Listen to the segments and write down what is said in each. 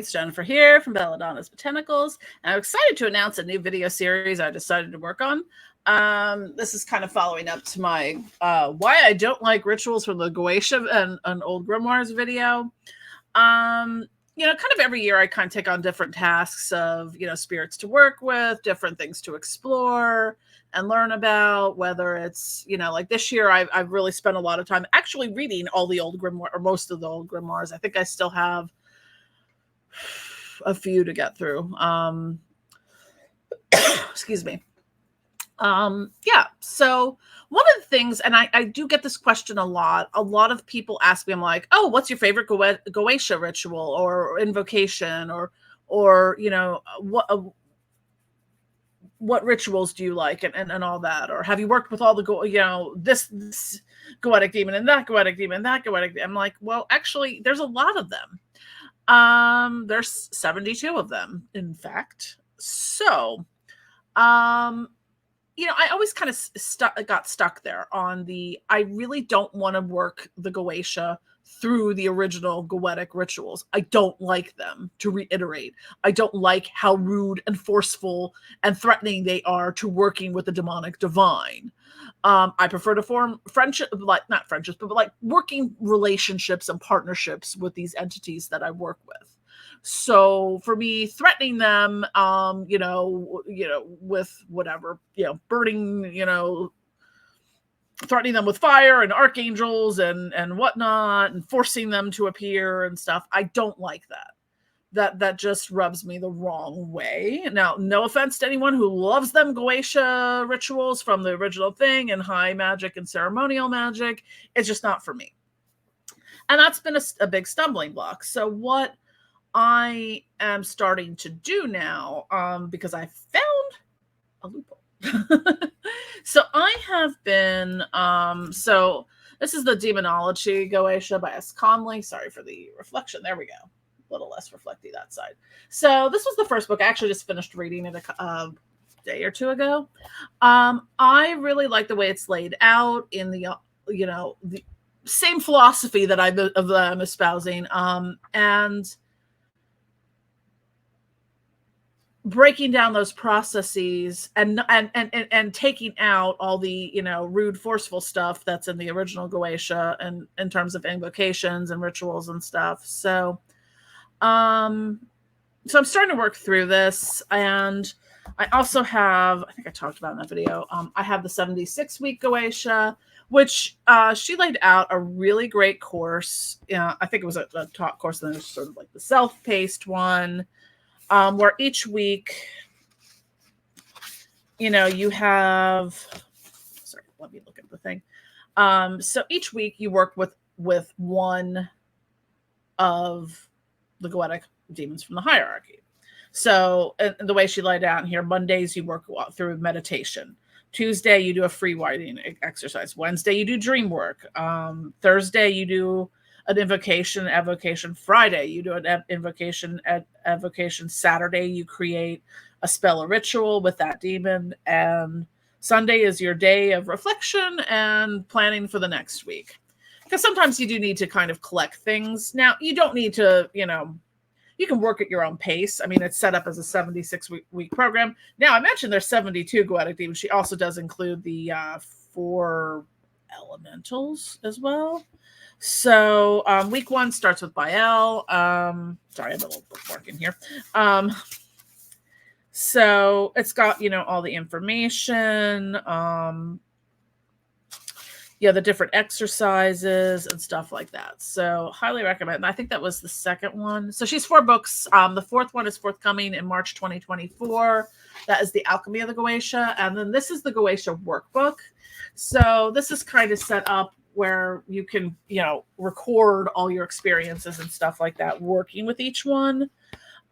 it's Jennifer here from Belladonna's Botanicals, and I'm excited to announce a new video series I decided to work on. This is kind of following up to my why I don't like rituals from the Goetia and Old Grimoires video. Kind of every year I kind of take on different tasks of, spirits to work with, different things to explore and learn about, whether it's, like this year I've really spent a lot of time actually reading all the old grimoire, or most of the old grimoires. I think I still have a few to get through. Excuse me. So one of the things, and I do get this question a lot of people ask me, I'm like, oh, what's your favorite Goetia ritual or invocation or what rituals do you like and all that? Or have you worked with all the, this goetic demon and that goetic demon, that goetic demon? I'm like, well, actually, there's a lot of them. There's 72 of them, in fact. So, I always kind of got stuck there on I really don't want to work the Goetia through the original Goetic rituals. I don't like them, to reiterate. I don't like how rude and forceful and threatening they are to working with the demonic divine. I prefer to form friendship, not friendships, but like working relationships and partnerships with these entities that I work with. So for me, threatening them, with whatever, burning, threatening them with fire and archangels and whatnot, and forcing them to appear and stuff, I don't like that. That just rubs me the wrong way. Now, no offense to anyone who loves them Goetia rituals from the original thing and high magic and ceremonial magic. It's just not for me. And that's been a big stumbling block. So what I am starting to do now, because I found a loophole. So I have been, so this is the Demonology Goetia by s.connolly. Sorry for the reflection. There we go. A little less reflecty that side. So this was the first book. I actually just finished reading it a day or two ago. I really like the way it's laid out in the same philosophy that I'm espousing, and breaking down those processes and taking out all the rude, forceful stuff that's in the original Goetia and in terms of invocations and rituals and stuff. So I'm starting to work through this, and I also have, I think I talked about in that video, I have the 76-week Goetia, which she laid out a really great course. I think it was a taught course, and then there's sort of like the self-paced one, where each week, you have, sorry, let me look at the thing. So each week you work with one of the Goetic demons from the hierarchy. So and the way she laid out in here, Mondays you work through meditation. Tuesday you do a free writing exercise. Wednesday you do dream work. Thursday you do an invocation, evocation. Friday, you do an invocation, evocation. Saturday, you create a spell or ritual with that demon. And Sunday is your day of reflection and planning for the next week. Because sometimes you do need to kind of collect things. Now, you don't need to, you can work at your own pace. I mean, it's set up as a 76-week program. Now, I mentioned there's 72 Goetic demons. She also does include the 4 elementals as well. So week 1 starts with Bael. Sorry, I have a little bookmark in here. So it's got, all the information, the different exercises and stuff like that. So highly recommend. And I think that was the second one. So she's 4 books. The 4th one is forthcoming in March 2024. That is the Alchemy of the Goetia. And then this is the Goetia workbook. So this is kind of set up where you can, record all your experiences and stuff like that, working with each one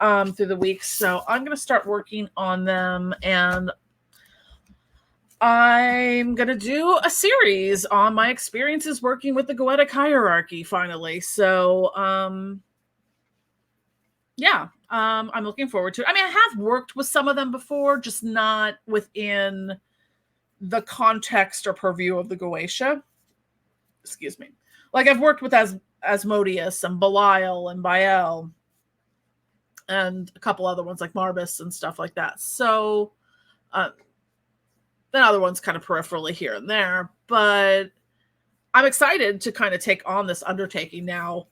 through the weeks. So I'm going to start working on them, and I'm going to do a series on my experiences working with the Goetic hierarchy finally. So, I'm looking forward to it. I mean, I have worked with some of them before, just not within the context or purview of the Goetia. Excuse me. Like I've worked with Asmodeus and Belial and Bael and a couple other ones like Marbus and stuff like that. So then other ones kind of peripherally here and there, but I'm excited to kind of take on this undertaking now.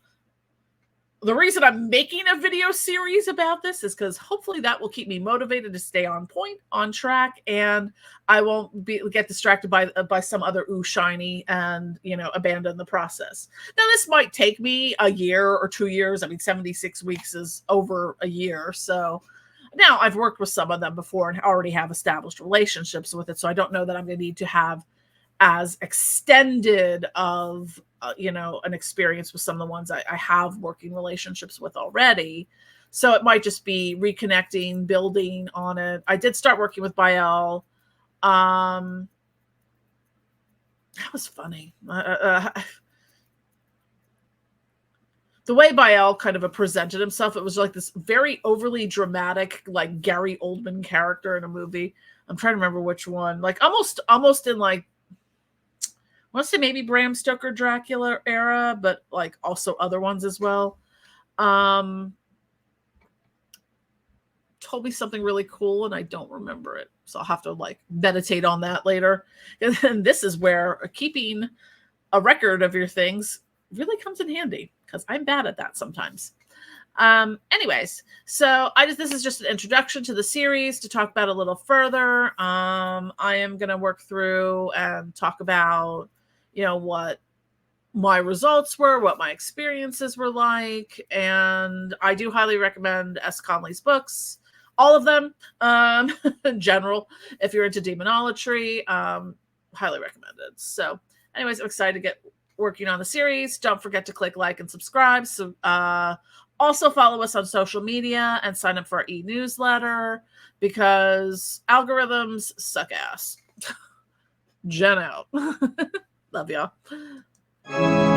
The reason I'm making a video series about this is because hopefully that will keep me motivated to stay on point, on track, and I won't get distracted by some other shiny and, you know, abandon the process. Now, this might take me a year or 2 years. I mean, 76 weeks is over a year. So now I've worked with some of them before and already have established relationships with it. So I don't know that I'm going to need to have as extended of you know, an experience with some of the ones I have working relationships with already. So it might just be reconnecting, building on it. I did start working with Bael. That was funny. The way Bael kind of presented himself, it was like this very overly dramatic, like Gary Oldman character in a movie. I'm trying to remember which one. Like almost in like, I want to say maybe Bram Stoker Dracula era, but like also other ones as well. Told me something really cool and I don't remember it. So I'll have to like meditate on that later. And this is where keeping a record of your things really comes in handy because I'm bad at that sometimes. Anyways, so this is just an introduction to the series to talk about a little further. I am going to work through and talk about, you know, what my results were, what my experiences were like. And I do highly recommend s.connolly's books, all of them, in general. If you're into demonolatry, highly recommended. So anyways, I'm excited to get working on the series. Don't forget to click like and subscribe. So also follow us on social media and sign up for our e-newsletter because algorithms suck ass. Jen out. Love y'all.